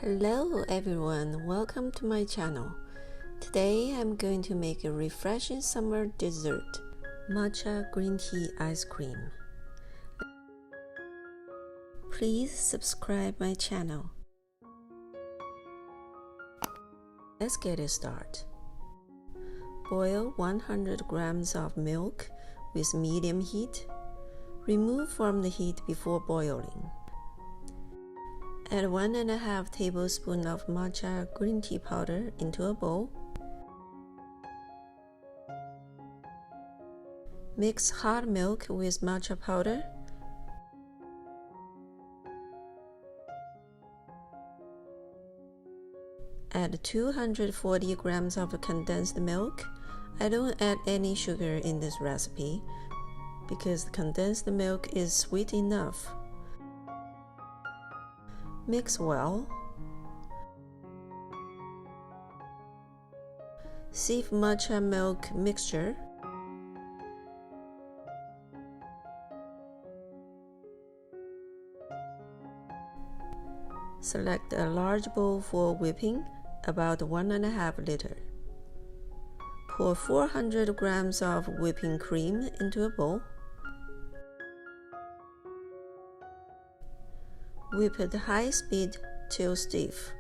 Hello everyone, welcome to my channel. Today I'm going to make a refreshing summer dessert, matcha green tea ice cream. Please subscribe my channel. Let's get it started. Boil 100 grams of milk with medium heat. Remove from the heat before boiling. Add 1.5 tablespoons of matcha green tea powder into a bowl. Mix hot milk with matcha powder. Add 240 grams of condensed milk. I don't add any sugar in this recipe because the condensed milk is sweet enough. Mix well. Sieve matcha milk mixture. Select a large bowl for whipping, about 1.5 liters. Pour 400 grams of whipping cream into a bowl. Whip at high speed till stiff.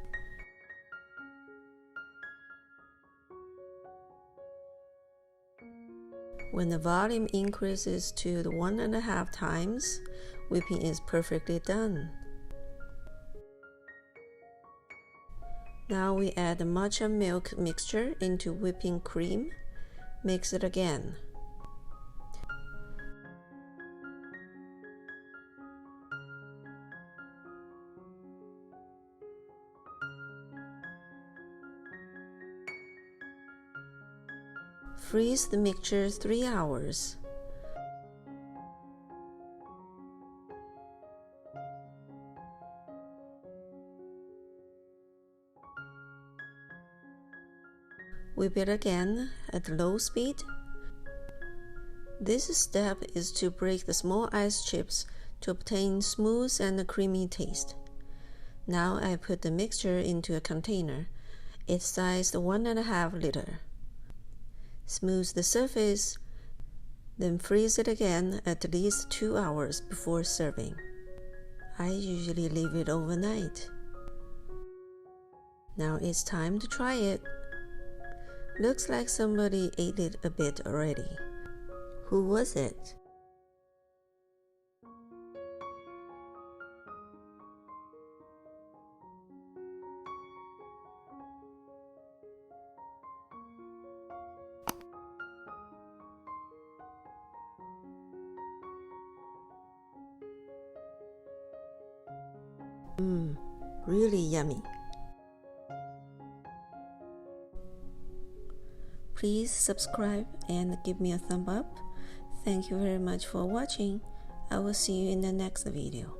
When the volume increases to 1.5 times, whipping is perfectly done. Now we add the matcha milk mixture into whipping cream. Mix it again. Freeze the mixture 3 hours. Whip it again at low speed. This step is to break the small ice chips to obtain smooth and creamy taste. Now I put the mixture into a container. It's sized 1.5 liters. Smooth the surface, then freeze it again at least 2 hours before serving. I usually leave it overnight. Now it's time to try it. Looks like somebody ate it a bit already. Who was it? Really yummy. Please subscribe and give me a thumb up. Thank you very much for watching. I will see you in the next video.